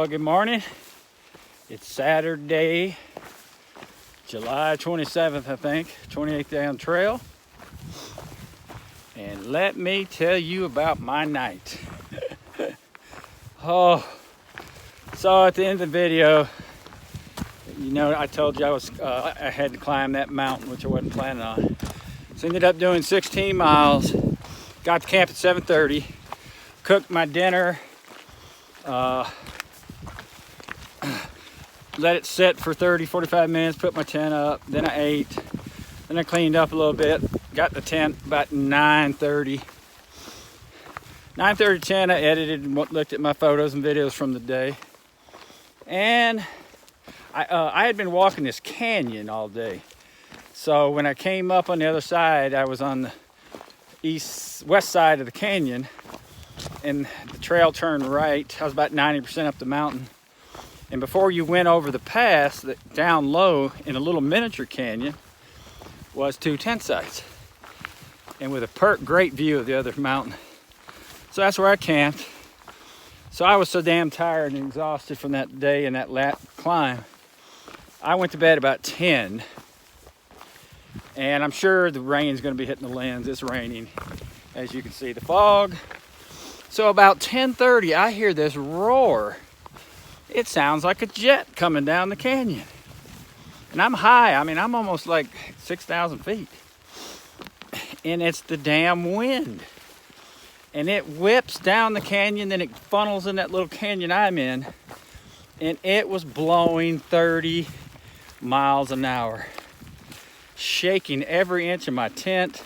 Well, good morning. It's Saturday, July 27th, I think, 28th day on trail. And let me tell you about my night. So at the end of the video, you know, I told you I had to climb that mountain, which I wasn't planning on. So ended up doing 16 miles, got to camp at 7:30, cooked my dinner, let it sit for 30-45 minutes, put my tent up, then I ate, then I cleaned up a little bit, got the tent about 9:30. 9:30 10, I edited and looked at my photos and videos from the day. And I had been walking this canyon all day. So when I came up on the other side, I was on the west side of the canyon, and the trail turned right. I was about 90% up the mountain. And before you went over the pass, down low in a little miniature canyon was 2 tent sites, and with a great view of the other mountain. So that's where I camped. So I was so damn tired and exhausted from that day and that climb. I went to bed about 10, and I'm sure the rain's going to be hitting the lens. It's raining, as you can see, the fog. So about 10:30, I hear this roar. It sounds like a jet coming down the canyon. And I'm high. I mean, I'm almost like 6,000 feet. And it's the damn wind. And it whips down the canyon, then it funnels in that little canyon I'm in. And it was blowing 30 miles an hour, shaking every inch of my tent.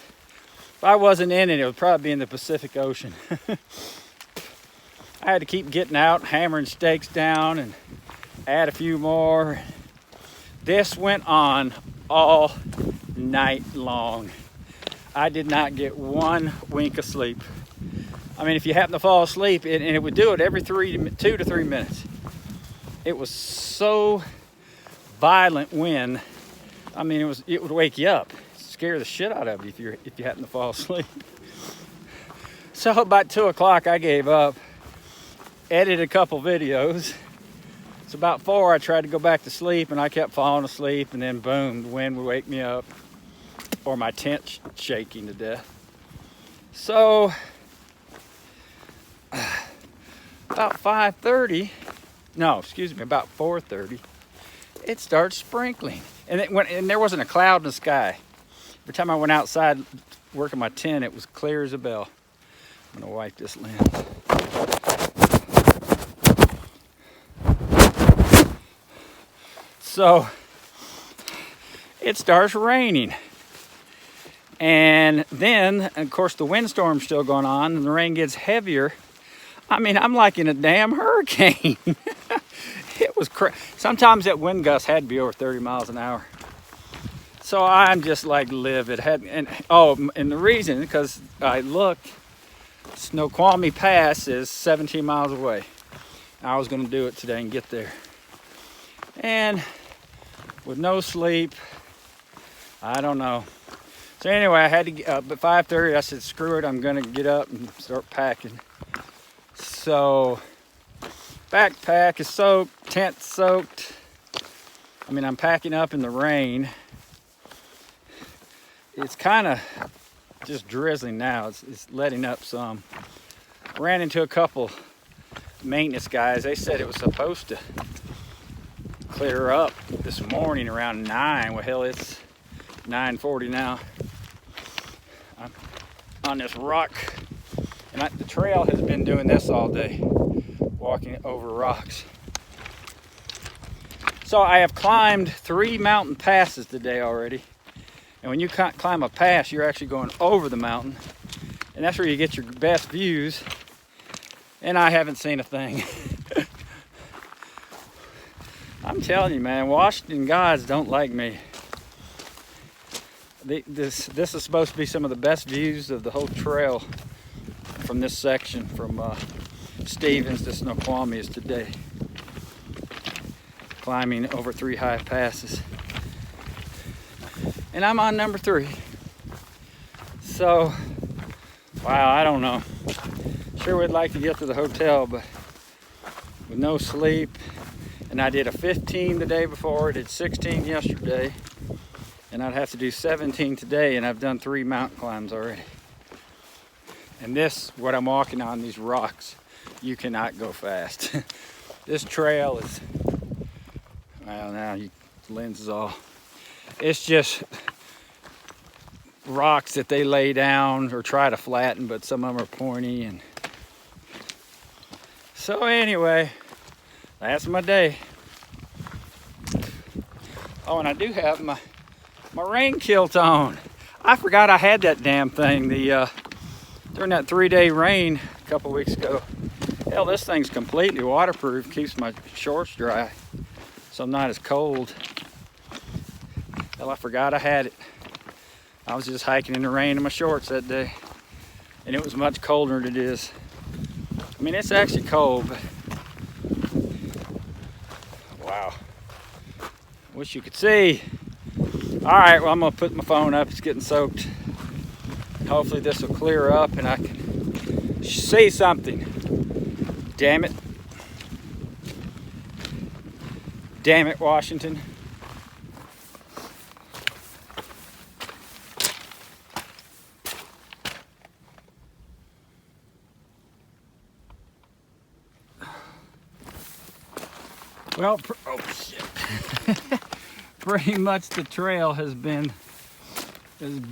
If I wasn't in it, it would probably be in the Pacific Ocean. I had to keep getting out, hammering stakes down, and add a few more. This went on all night long. I did not get one wink of sleep. I mean, if you happen to fall asleep, and it would do it every 2 to 3 minutes. It was so violent wind. I mean, it would wake you up, scare the shit out of you if you happen to fall asleep. So about 2 o'clock, I gave up. Edited a couple videos. So about 4, I tried to go back to sleep, and I kept falling asleep, and then boom, the wind would wake me up, or my tent shaking to death. So about 5:30, no, excuse me, about 4:30, it starts sprinkling, and there wasn't a cloud in the sky. Every time I went outside working my tent, it was clear as a bell. I'm gonna wipe this lens. So it starts raining, and then of course the windstorm's still going on, and the rain gets heavier. I mean, I'm like in a damn hurricane. It was crazy. Sometimes that wind gust had to be over 30 miles an hour. So I'm just like livid. And the reason, because I looked, Snoqualmie Pass is 17 miles away. I was going to do it today and get there. And with no sleep, I don't know. So anyway, I had to get up at 5:30. I said, screw it, I'm going to get up and start packing. So backpack is soaked, tent soaked. I mean, I'm packing up in the rain. It's kind of just drizzling now. It's letting up some. Ran into a couple maintenance guys. They said it was supposed to clear up this morning around 9. Well, hell, it's 9:40 now. I'm on this rock, and the trail has been doing this all day, walking over rocks. So I have climbed 3 mountain passes today already. And when you climb a pass, you're actually going over the mountain, and that's where you get your best views. And I haven't seen a thing. I'm telling you, man, Washington gods don't like me. This is supposed to be some of the best views of the whole trail from this section, from Stevens to Snoqualmie, is today. Climbing over 3 high passes. And I'm on number 3. So, wow, I don't know. Sure would like to get to the hotel, but with no sleep. And I did a 15 the day before, I did 16 yesterday, and I'd have to do 17 today, and I've done 3 mountain climbs already. And this, what I'm walking on, these rocks, you cannot go fast. This trail is, well, now the lens is all, it's just rocks that they lay down or try to flatten, but some of them are pointy. And so anyway, that's my day. Oh, and I do have my rain kilt on. I forgot I had that damn thing during that 3-day rain a couple weeks ago. Hell, this thing's completely waterproof, keeps my shorts dry, so I'm not as cold. Hell, I forgot I had it. I was just hiking in the rain in my shorts that day, and it was much colder than it is. I mean, it's actually cold, but wow. Wish you could see. All right, well, I'm gonna put my phone up. It's getting soaked. Hopefully this will clear up and I can see something. Damn it. Damn it, Washington. Well, oh shit. Pretty much the trail has been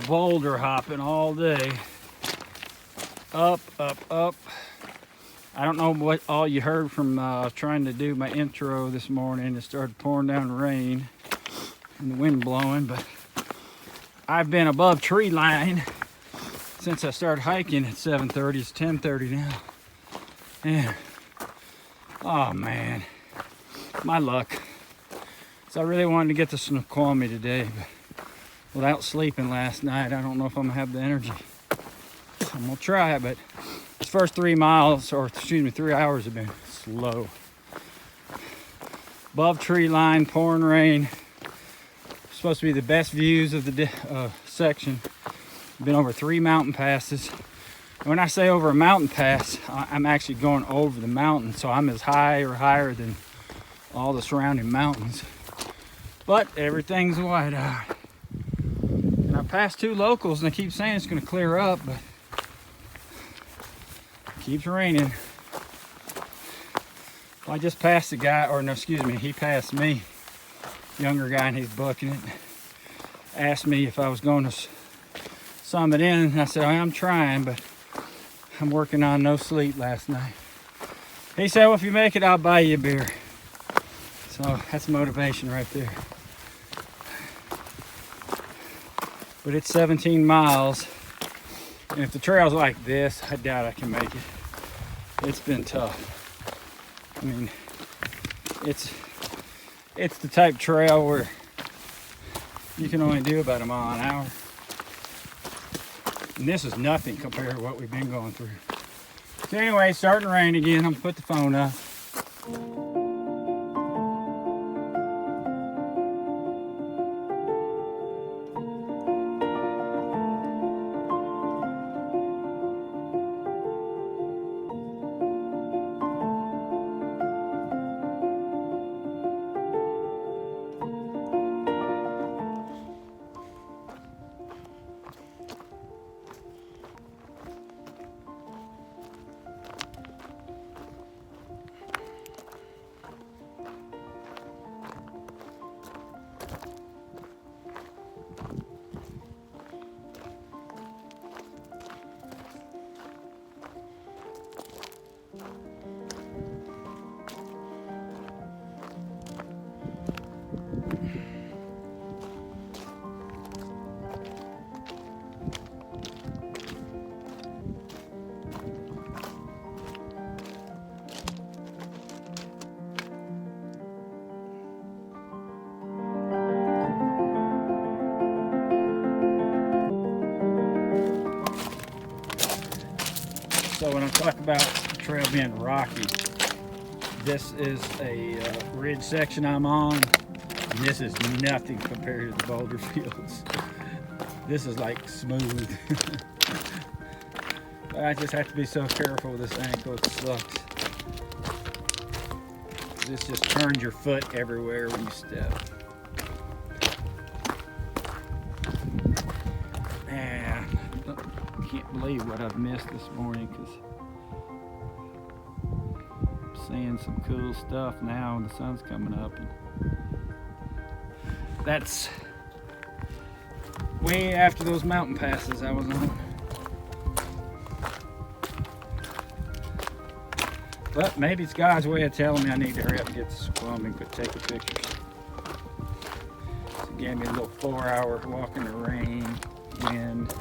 boulder hopping all day. Up, up, up. I don't know what all you heard from trying to do my intro this morning. It started pouring down rain and the wind blowing, but I've been above tree line since I started hiking at 7:30. It's 10:30 now. And oh man, my luck. So I really wanted to get to Snoqualmie today, but without sleeping last night, I don't know if I'm gonna have the energy. I'm gonna try it, but this first 3 miles, or excuse me, 3 hours have been slow. Above tree line, pouring rain. Supposed to be the best views of the section. Been over 3 mountain passes. When I say over a mountain pass, I'm actually going over the mountain, so I'm as high or higher than all the surrounding mountains. But everything's white out. And I passed 2 locals and they keep saying it's gonna clear up, but it keeps raining. Well, I just passed the guy, or no, excuse me, he passed me. Younger guy, and he's booking it. Asked me if I was going to Summit Inn, and I said, I'm trying, but I'm working on no sleep last night. He said, well, if you make it, I'll buy you a beer. So that's motivation right there. But it's 17 miles. And if the trail's like this, I doubt I can make it. It's been tough. I mean, it's the type trail where you can only do about a mile an hour. And this is nothing compared to what we've been going through. So anyway, it's starting to rain again. I'm gonna put the phone up. So when I talk about the trail being rocky, this is a ridge section I'm on, and this is nothing compared to the boulder fields. This is like smooth. But I just have to be so careful with this ankle, it sucks. This just turns your foot everywhere when you step. And I can't believe what I've missed this morning, because I'm seeing some cool stuff now and the sun's coming up. And that's way after those mountain passes I was on. But maybe it's God's way of telling me I need to hurry up and get to Snoqualmie and quit taking pictures. So it gave me a little 4-hour walk in the rain, wind.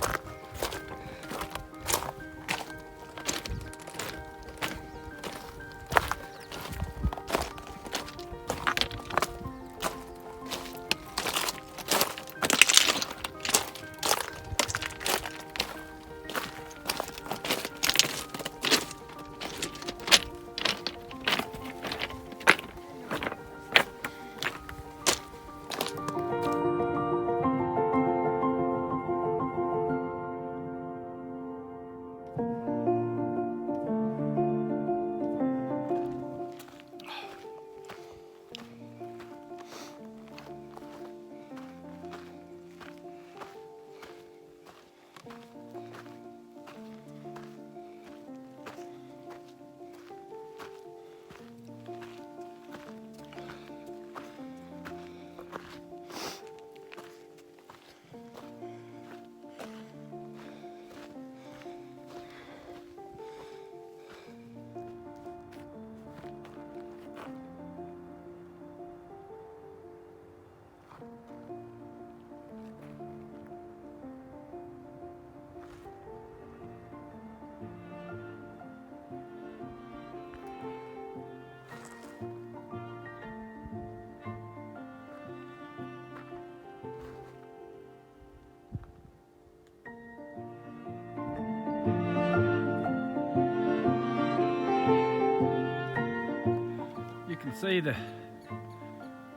You can see the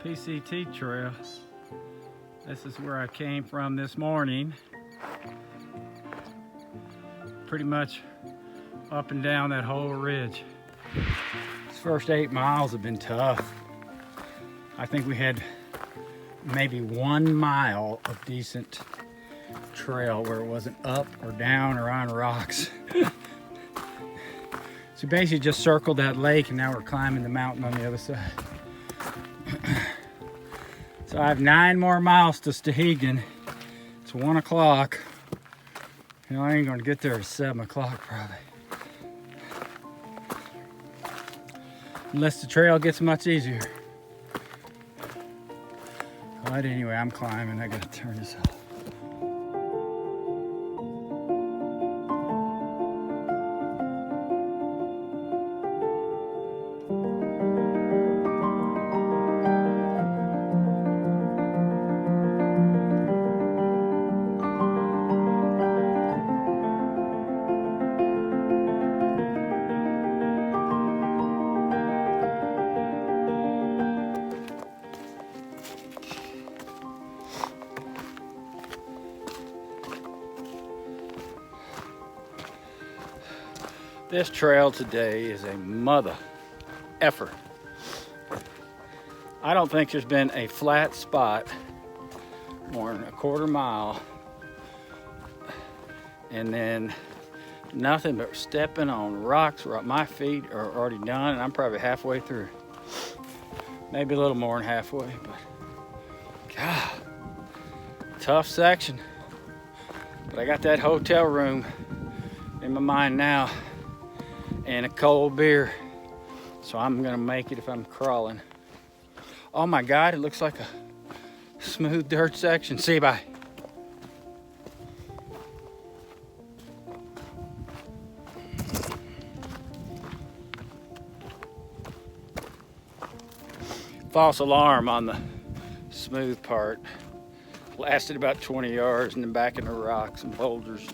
PCT trail. This is where I came from this morning. Pretty much up and down that whole ridge. These first 8 miles have been tough. I think we had maybe 1 mile of decent trail where it wasn't up or down or on rocks. So basically just circled that lake, and now we're climbing the mountain on the other side. So I have 9 more miles to Stehegan. It's 1 o'clock. You know, I ain't gonna get there at 7 o'clock probably. Unless the trail gets much easier. But anyway, I'm climbing. I gotta turn this off. This trail today is a mother effer. I don't think there's been a flat spot more than a 1/4 mile, and then nothing but stepping on rocks where my feet are already done, and I'm probably halfway through. Maybe a little more than halfway, but God, tough section. But I got that hotel room in my mind now, and a cold beer, so I'm gonna make it if I'm crawling. Oh my God, it looks like a smooth dirt section. See you, bye. False alarm on the smooth part. Lasted about 20 yards and then back in the rocks and boulders.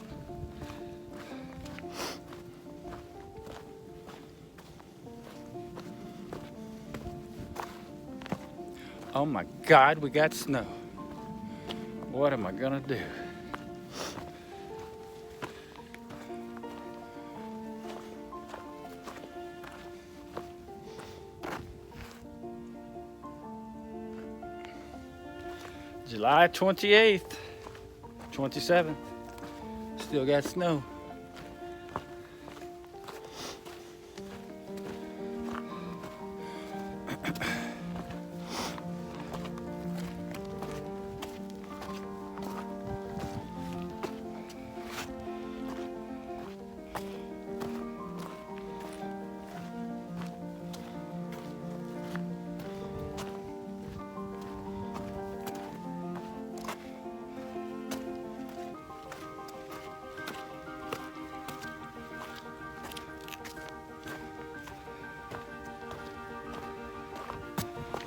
Oh my God, we got snow. What am I gonna do? July 28th, 27th. Still got snow.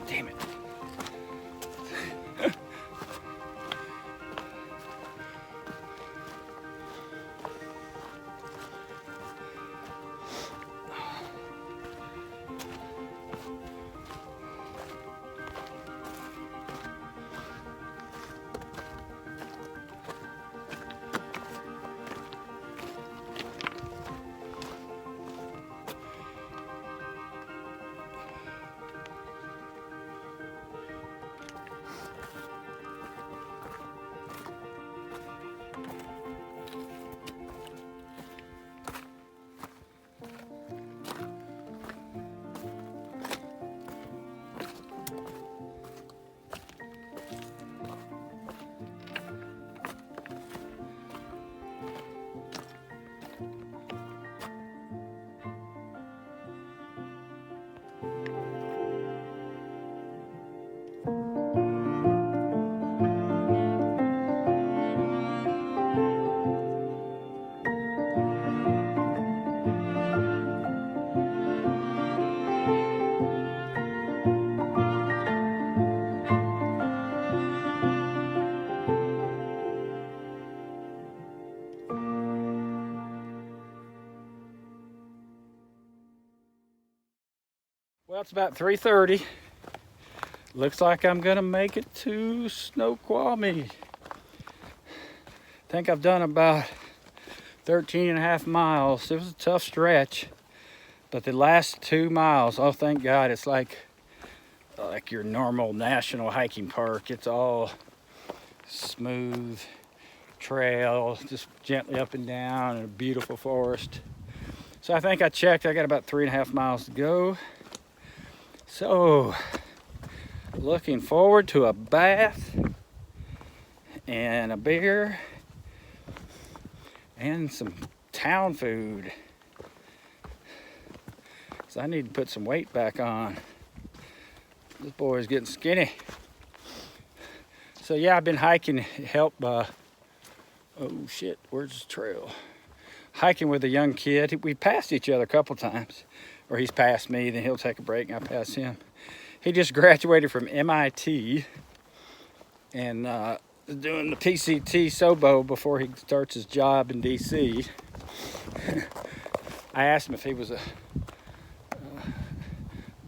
Damn it. Well, it's about 3:30. Looks like I'm gonna make it to Snoqualmie. I think I've done about 13 and a half miles. It was a tough stretch, but the last 2 miles, oh thank God, it's like your normal national hiking park. It's all smooth trail, just gently up and down, and a beautiful forest. So I think I checked, I got about 3.5 miles to go. So, looking forward to a bath and a beer and some town food. So I need to put some weight back on. This boy is getting skinny. So yeah, I've been hiking, helped by, oh shit, where's the trail? Hiking with a young kid. We passed each other a couple times. Or he's passed me, then he'll take a break and I pass him. He just graduated from MIT and doing the PCT Sobo before he starts his job in DC. I asked him if he was a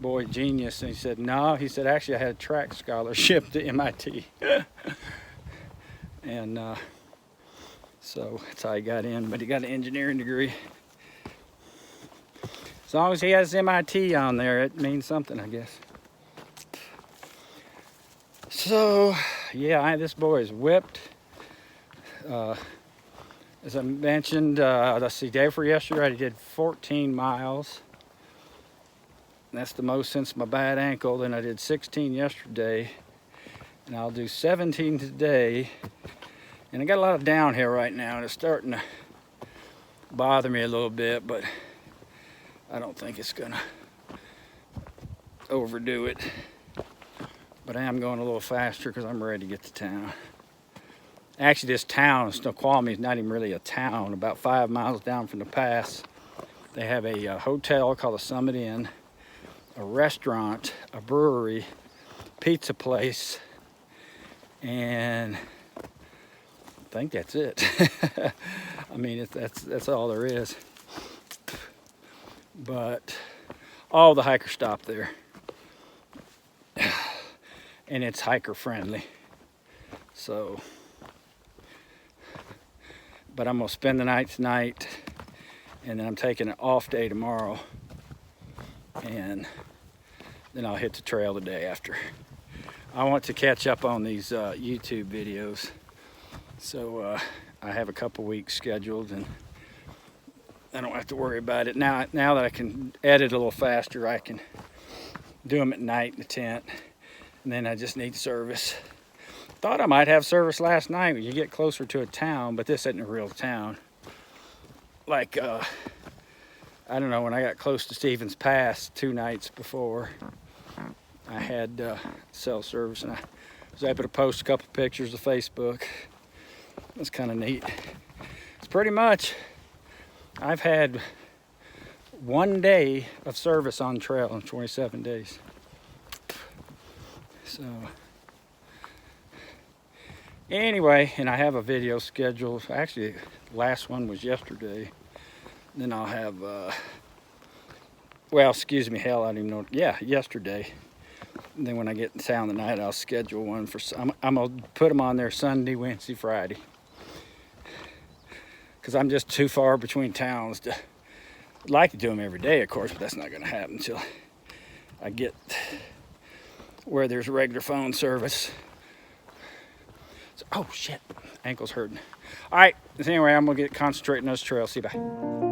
boy genius, and he said no. He said actually I had a track scholarship to MIT. And so that's how he got in, but he got an engineering degree. As long as he has MIT on there, it means something, I guess. So, yeah, this boy is whipped. As I mentioned, let's see, day before yesterday, I did 14 miles. And that's the most since my bad ankle. Then I did 16 yesterday. And I'll do 17 today. And I got a lot of downhill right now, and it's starting to bother me a little bit, but I don't think it's gonna overdo it. But I am going a little faster because I'm ready to get to town. Actually, this town, Snoqualmie, is not even really a town. About 5 miles down from the pass, they have a hotel called the Summit Inn, a restaurant, a brewery, pizza place, and I think that's it. I mean, that's all there is. But all the hikers stop there. And it's hiker friendly. So, but I'm gonna spend the night tonight, and then I'm taking an off day tomorrow, and then I'll hit the trail the day after. I want to catch up on these YouTube videos. So I have a couple weeks scheduled, and I don't have to worry about it. Now that I can edit a little faster, I can do them at night in the tent, and then I just need service. Thought I might have service last night when you get closer to a town, but this isn't a real town. Like, I don't know, when I got close to Stevens Pass 2 nights before, I had cell service, and I was able to post a couple pictures to Facebook. That's kind of neat. It's pretty much, I've had 1 day of service on trail in 27 days. So anyway, and I have a video scheduled. Actually, the last one was yesterday. Then I'll have, well, excuse me, hell, I don't even know. Yeah, yesterday. And then when I get in town tonight, I'll schedule one for, I'm going to put them on there Sunday, Wednesday, Friday. Because I'm just too far between towns to, I'd like to do them every day, of course, but that's not going to happen until I get where there's regular phone service. So, oh shit, ankle's hurting. All right, anyway, I'm gonna get concentrating on this trail. See you, bye.